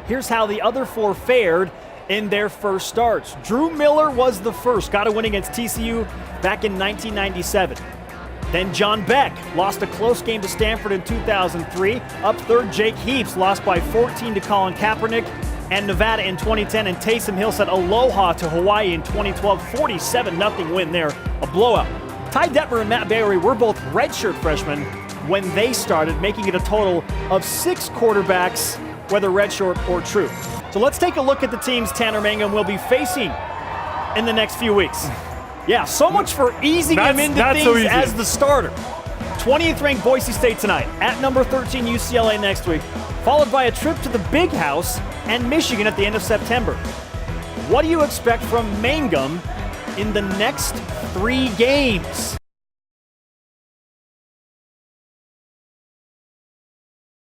Here's how the other 4 fared in their first starts. Drew Miller was the first, got a win against TCU back in 1997. Then John Beck lost a close game to Stanford in 2003. Up third, Jake Heaps lost by 14 to Colin Kaepernick and Nevada in 2010. And Taysom Hill said aloha to Hawaii in 2012. 47-0 win there, a blowout. Ty Detmer and Matt Barry were both redshirt freshmen when they started, making it a total of 6 quarterbacks, whether redshirt or true. So let's take a look at the teams Tanner Mangum will be facing in the next few weeks. Yeah, so much for easing him into things as the starter. 20th ranked Boise State tonight, at number 13 UCLA next week, followed by a trip to the Big House and Michigan at the end of September. What do you expect from Mangum in the next 3 games?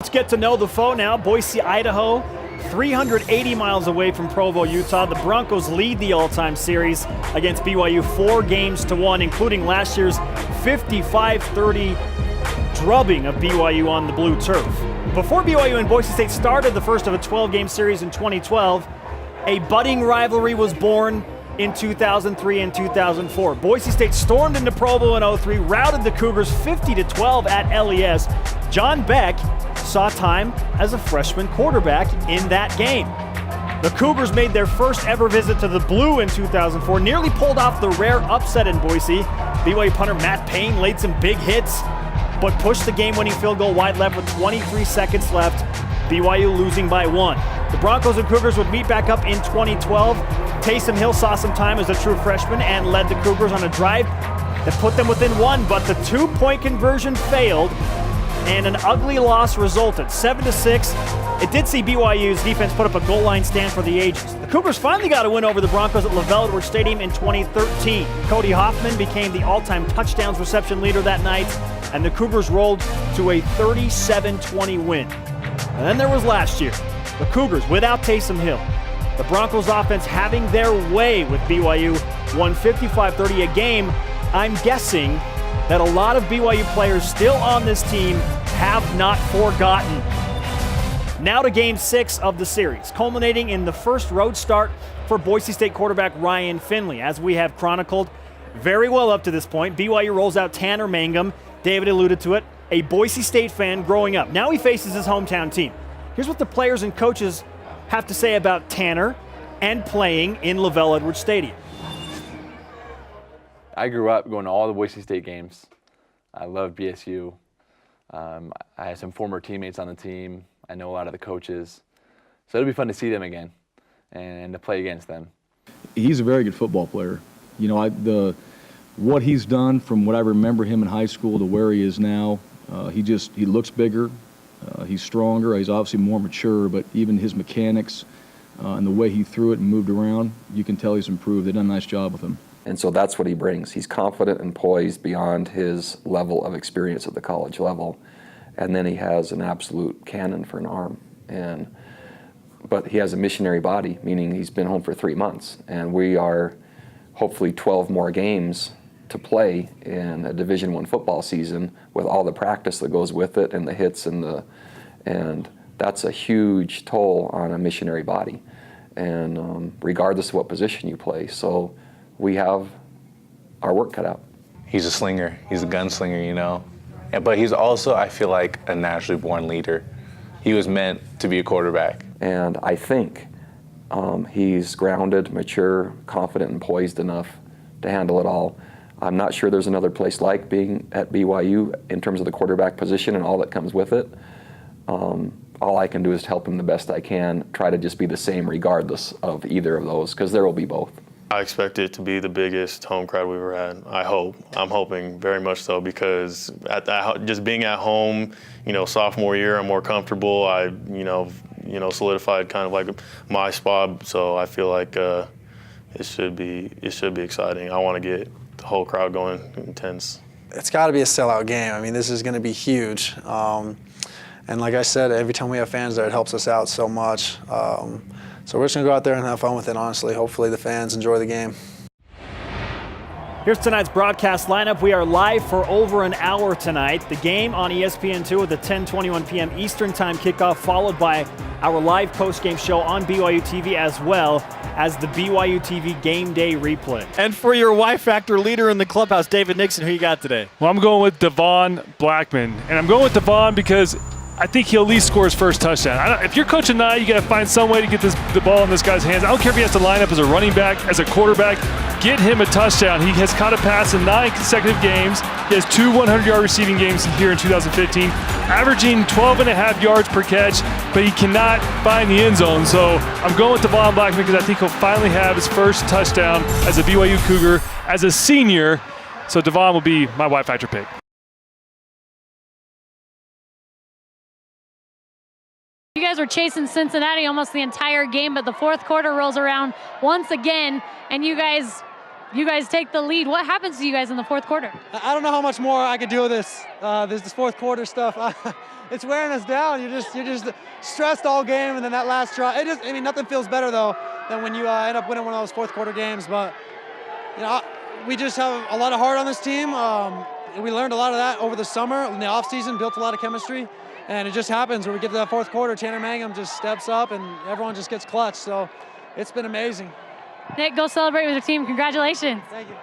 Let's get to know the foe now. Boise, Idaho, 380 miles away from Provo, Utah. The Broncos lead the all-time series against BYU 4-1, including last year's 55-30 drubbing of BYU on the blue turf. Before BYU and Boise State started the first of a 12-game series in 2012, a budding rivalry was born in 2003 and 2004. Boise State stormed into Provo in 03, routed the Cougars 50-12 at LES. John Beck saw time as a freshman quarterback in that game. The Cougars made their first ever visit to the Blue in 2004, nearly pulled off the rare upset in Boise. BYU punter Matt Payne laid some big hits, but pushed the game-winning field goal wide left with 23 seconds left, BYU losing by 1. The Broncos and Cougars would meet back up in 2012. Taysom Hill saw some time as a true freshman and led the Cougars on a drive that put them within 1, but the 2-point conversion failed, and an ugly loss resulted, 7-6. It did see BYU's defense put up a goal line stand for the ages. The Cougars finally got a win over the Broncos at LaVell Edwards Stadium in 2013. Cody Hoffman became the all-time touchdowns reception leader that night, and the Cougars rolled to a 37-20 win. And then there was last year, the Cougars without Taysom Hill. The Broncos offense having their way with BYU, won 55-30 a game. I'm guessing that a lot of BYU players still on this team have not forgotten. Now to Game 6 of the series, culminating in the first road start for Boise State quarterback Ryan Finley. As we have chronicled very well up to this point, BYU rolls out Tanner Mangum. David alluded to it, a Boise State fan growing up. Now he faces his hometown team. Here's what the players and coaches have to say about Tanner and playing in LaVell Edwards Stadium. I grew up going to all the Boise State games. I love BSU. I had some former teammates on the team. I know a lot of the coaches. So it'll be fun to see them again and to play against them. He's a very good football player. You know, what he's done from what I remember him in high school to where he is now, he looks bigger, he's stronger, he's obviously more mature, but even his mechanics and the way he threw it and moved around, you can tell he's improved. They've done a nice job with him. And so that's what he brings. He's confident and poised beyond his level of experience at the college level. And then he has an absolute cannon for an arm. But he has a missionary body, meaning he's been home for 3 months. And we are hopefully 12 more games to play in a Division I football season with all the practice that goes with it and the hits and that's a huge toll on a missionary body. And regardless of what position you play. So we have our work cut out. He's a slinger. He's a gunslinger, you know. But he's also, I feel like, a naturally born leader. He was meant to be a quarterback. And I think he's grounded, mature, confident, and poised enough to handle it all. I'm not sure there's another place like being at BYU in terms of the quarterback position and all that comes with it. All I can do is help him the best I can, try to just be the same regardless of either of those, because there will be both. I expect it to be the biggest home crowd we've ever had. I hope. I'm hoping very much so, because just being at home, you know, sophomore year, I'm more comfortable. I, solidified kind of like my spot. So I feel like it should be exciting. I want to get the whole crowd going intense. It's got to be a sellout game. I mean, this is going to be huge. And like I said, every time we have fans there, it helps us out so much. So we're just going to go out there and have fun with it, honestly. Hopefully the fans enjoy the game. Here's tonight's broadcast lineup. We are live for over an hour tonight. The game on ESPN2 with a 10:21 p.m. Eastern Time kickoff, followed by our live post-game show on BYUtv, as well as the BYUtv Game Day replay. And for your Y Factor leader in the clubhouse, David Nixon, who you got today? Well, I'm going with Devon Blackman. And I'm going with Devon because I think he'll at least score his first touchdown. If you're coaching tonight, you got to find some way to get the ball in this guy's hands. I don't care if he has to line up as a running back, as a quarterback. Get him a touchdown. He has caught a pass in 9 consecutive games. He has 2 100-yard receiving games here in 2015, averaging 12.5 yards per catch, but he cannot find the end zone. So I'm going with Devon Blackman because I think he'll finally have his first touchdown as a BYU Cougar as a senior. So Devon will be my Y Factor pick. You guys were chasing Cincinnati almost the entire game, but the fourth quarter rolls around once again, and you guys take the lead. What happens to you guys in the fourth quarter? I don't know how much more I could do with this fourth quarter stuff. It's wearing us down. You're just stressed all game, and then that last drive. Nothing feels better though than when you end up winning one of those fourth quarter games. But we just have a lot of heart on this team. We learned a lot of that over the summer in the off season, built a lot of chemistry. And it just happens when we get to that fourth quarter, Tanner Mangum just steps up and everyone just gets clutch. So it's been amazing. Nick, go celebrate with your team. Congratulations. Thank you.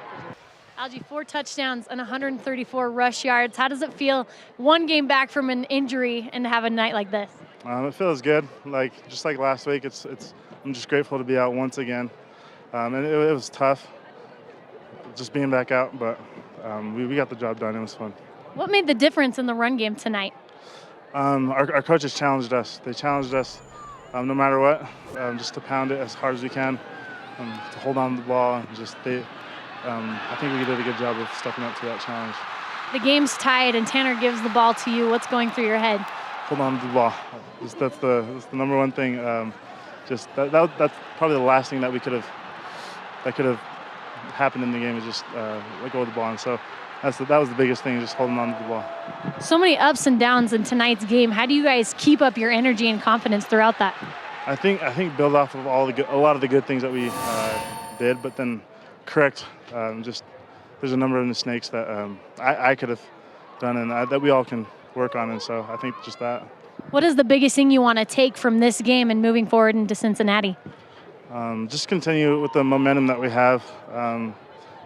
Algie, 4 touchdowns and 134 rush yards. How does it feel one game back from an injury and to have a night like this? It feels good. Just like last week, I'm just grateful to be out once again. And it was tough just being back out, but we got the job done. It was fun. What made the difference in the run game tonight? Our coaches challenged us. They challenged us no matter what, just to pound it as hard as we can, to hold on to the ball. And I think we did a good job of stepping up to that challenge. The game's tied and Tanner gives the ball to you. What's going through your head? Hold on to the ball. That's the number one thing. That's probably the last thing that could have happened in the game is just let go of the ball. And so that was the biggest thing, just holding on to the ball. So many ups and downs in tonight's game. How do you guys keep up your energy and confidence throughout that? I think build off of a lot of the good things that we did, but then correct. There's a number of mistakes that I could have done and that we all can work on, and so I think just that. What is the biggest thing you want to take from this game and moving forward into Cincinnati? Just continue with the momentum that we have.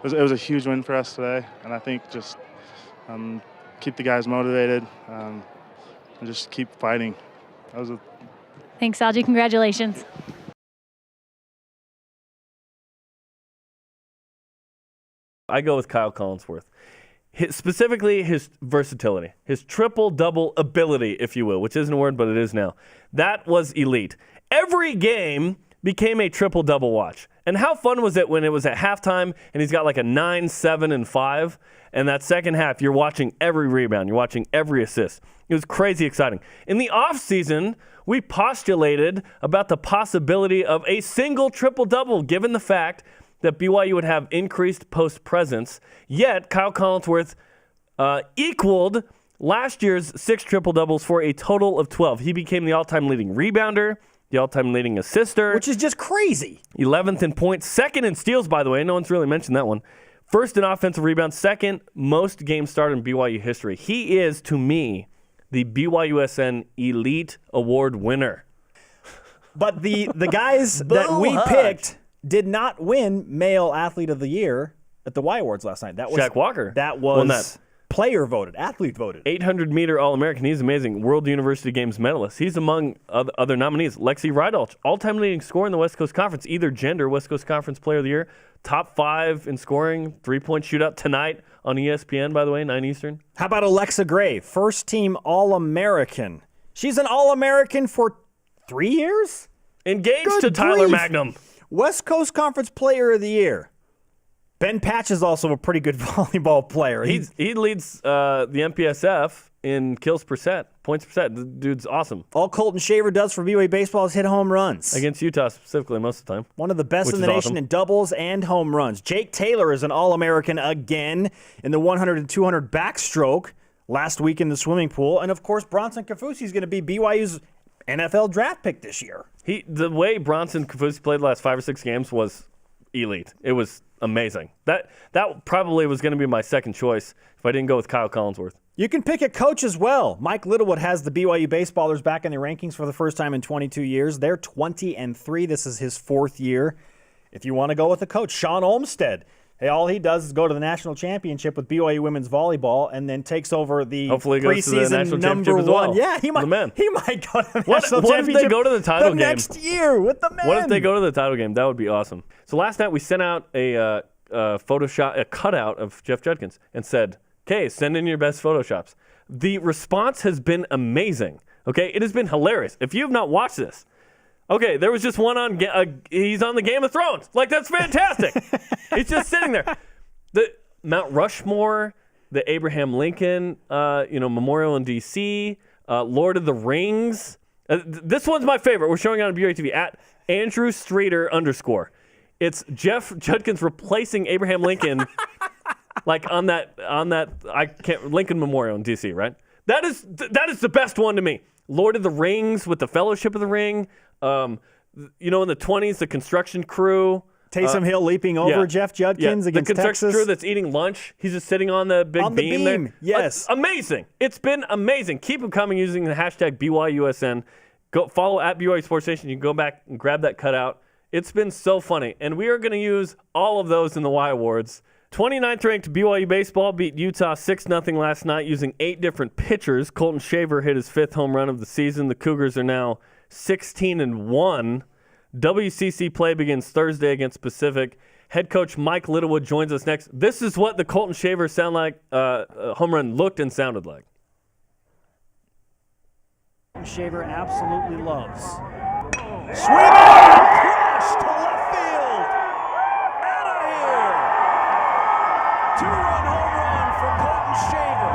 It was a huge win for us today, and I think just keep the guys motivated and just keep fighting. Thanks, Algie. Congratulations. I go with Kyle Collinsworth. Specifically, his versatility, his triple-double ability, if you will, which isn't a word, but it is now. That was elite. Every game became a triple-double watch. And how fun was it when it was at halftime and he's got like a 9, 7, and 5, and that second half you're watching every rebound, you're watching every assist. It was crazy exciting. In the offseason, we postulated about the possibility of a single triple-double given the fact that BYU would have increased post presence, yet Kyle Collinsworth equaled last year's 6 triple-doubles for a total of 12. He became the all-time leading rebounder, the all-time leading assister. Which is just crazy. 11th in points, 2nd in steals, by the way. No one's really mentioned that one. 1st in offensive rebounds, 2nd most games started in BYU history. He is, to me, the BYUSN Elite Award winner. But the guys that we picked did not win Male Athlete of the Year at the Y Awards last night. That was Shaq Walker. That was player voted, athlete voted. 800-meter All-American. He's amazing. World University Games medalist. He's among other nominees. Lexi Rydalch, all-time leading scorer in the West Coast Conference, either gender, West Coast Conference Player of the Year. Top 5 in scoring, 3-point shootout tonight on ESPN, by the way, 9 Eastern. How about Alexa Gray, first-team All-American? She's an All-American for 3 years? Engaged to Tyler Magnum. West Coast Conference Player of the Year. Ben Patch is also a pretty good volleyball player. He leads the MPSF in kills per set, points per set. The dude's awesome. All Colton Shaver does for BYU baseball is hit home runs. Against Utah specifically most of the time. One of the best in the nation in doubles and home runs. Jake Taylor is an All-American again in the 100 and 200 backstroke last week in the swimming pool. And, of course, Bronson Kafusi is going to be BYU's NFL draft pick this year. The way Bronson Kafusi played the last 5 or 6 games was elite. It was amazing. That probably was going to be my second choice if I didn't go with Kyle Collinsworth. You can pick a coach as well. Mike Littlewood has the BYU baseballers back in the rankings for the first time in 22 years. They're 20-3. This is his 4th year. If you want to go with a coach, Sean Olmstead. Hey, all he does is go to the national championship with BYU women's volleyball and then takes over the hopefully goes to the national championship as well. Yeah, he might go to the national what championship. If they go to the title game next year with the men? What if they go to the title game? That would be awesome. So last night we sent out a cutout of Jeff Judkins and said, "Okay, send in your best Photoshops." The response has been amazing. Okay, it has been hilarious. If you have not watched this, okay, there was just one on. He's on the Game of Thrones. Like, that's fantastic. He's just sitting there. The Mount Rushmore, the Abraham Lincoln, memorial in D.C., Lord of the Rings. This one's my favorite. We're showing it on BYUtv at Andrew Streeter _. It's Jeff Judkins replacing Abraham Lincoln. Like on that Lincoln Memorial in D.C., right? That is the best one to me. Lord of the Rings with the Fellowship of the Ring. In the 20s, the construction crew. Taysom Hill leaping over Jeff Judkins against the construction Texas. crew that's eating lunch. He's just sitting on the big beam there. Yes. Amazing. It's been amazing. Keep them coming using the hashtag BYUSN. Go follow at BYU Sports Nation. You can go back and grab that cutout. It's been so funny. And we are going to use all of those in the Y Awards. 29th ranked BYU baseball beat Utah 6-0 last night using 8 different pitchers. Colton Shaver hit his 5th home run of the season. The Cougars are now 16-1. WCC play begins Thursday against Pacific. Head coach Mike Littlewood joins us next. This is what the Colton Shaver home run looked and sounded like. Shaver absolutely loves. Swing crash to left field. Out of here. 2-run home run for Colton Shaver.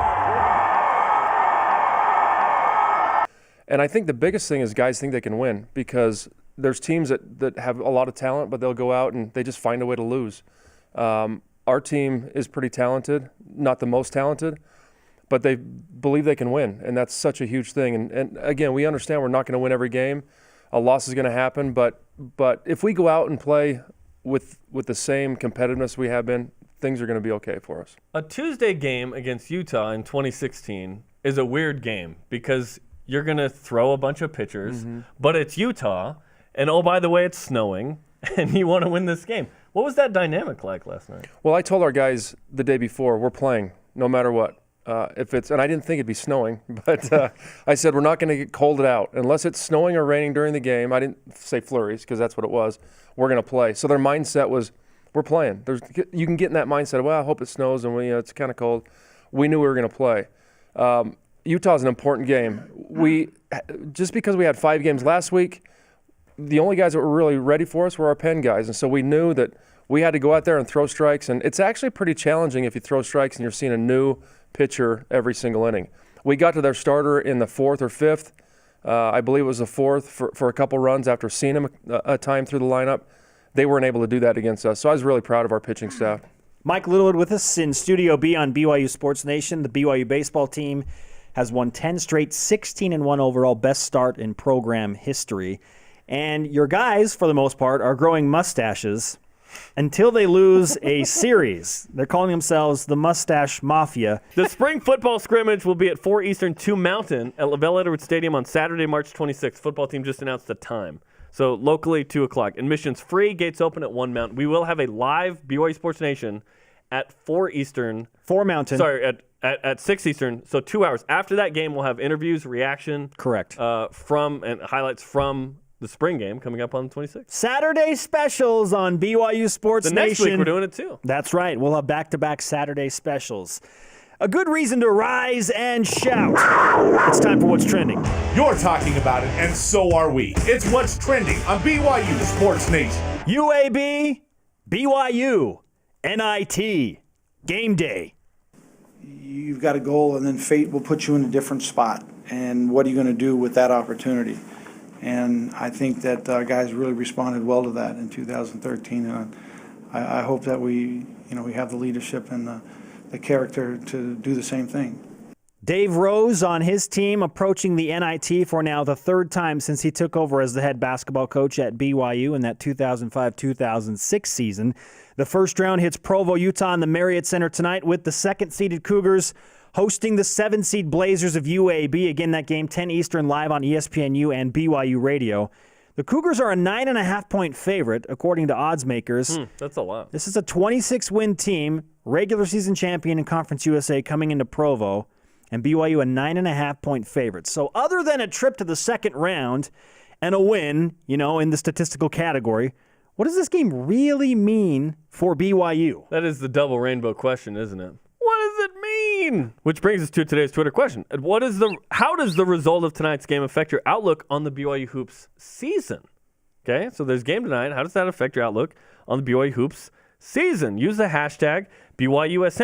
And I think the biggest thing is guys think they can win because there's teams that have a lot of talent, but they'll go out and they just find a way to lose. Our team is pretty talented, not the most talented, but they believe they can win, and that's such a huge thing. And again, we understand we're not going to win every game. A loss is going to happen, but if we go out and play with the same competitiveness we have been, things are going to be okay for us. A Tuesday game against Utah in 2016 is a weird game because you're going to throw a bunch of pitchers, but it's Utah, and oh, by the way, it's snowing, and you want to win this game. What was that dynamic like last night? Well, I told our guys the day before, we're playing no matter what. And I didn't think it'd be snowing, but I said we're not going to get colded out. Unless it's snowing or raining during the game, I didn't say flurries because that's what it was, we're going to play. So their mindset was, we're playing. You can get in that mindset of, well, I hope it snows and it's kind of cold. We knew we were going to play. Utah's an important game. Just because we had 5 games last week, the only guys that were really ready for us were our pen guys. And so we knew that we had to go out there and throw strikes. And it's actually pretty challenging if you throw strikes and you're seeing a new pitcher every single inning. We got to their starter in the 4th or 5th. I believe it was the 4th for a couple runs after seeing him a time through the lineup. They weren't able to do that against us. So I was really proud of our pitching staff. Mike Littlewood with us in Studio B on BYU Sports Nation. The BYU baseball team has won 10 straight, 16-1 overall, best start in program history. And your guys, for the most part, are growing mustaches until they lose a series. They're calling themselves the Mustache Mafia. The spring football scrimmage will be at 4 Eastern, 2 Mountain at LaVell Edwards Stadium on Saturday, March 26th. Football team just announced the time. So locally, 2 o'clock. Admission's free. Gates open at 1 Mountain. We will have a live BYU Sports Nation at 4 Eastern. 4 Mountain. Sorry, at 6 Eastern. So 2 hours. After that game, we'll have interviews, reaction. Correct. And highlights from the spring game coming up on the 26th. Saturday specials on BYU Sports Nation. Next week we're doing it too. That's right. We'll have back-to-back Saturday specials. A good reason to rise and shout. It's time for What's Trending. You're talking about it, and so are we. It's What's Trending on BYU Sports Nation. UAB, BYU, NIT, game day. You've got a goal, and then fate will put you in a different spot. And what are you going to do with that opportunity? And I think that guys really responded well to that in 2013. And I hope that we have the leadership and the character to do the same thing. Dave Rose on his team approaching the NIT for now the third time since he took over as the head basketball coach at BYU in that 2005-2006 season. The first round hits Provo, Utah in the Marriott Center tonight with the second-seeded Cougars hosting the 7-seed Blazers of UAB. Again, that game 10 Eastern live on ESPNU and BYU Radio. The Cougars are a 9.5-point favorite, according to odds makers. That's a lot. This is a 26-win team, regular season champion in Conference USA coming into Provo, and BYU a 9.5-point favorite. So other than a trip to the second round and a win, in the statistical category, what does this game really mean for BYU? That is the double rainbow question, isn't it? What does it mean? Which brings us to today's Twitter question. How does the result of tonight's game affect your outlook on the BYU Hoops season? Okay, so there's a game tonight. How does that affect your outlook on the BYU Hoops season? Use the hashtag BYUSN.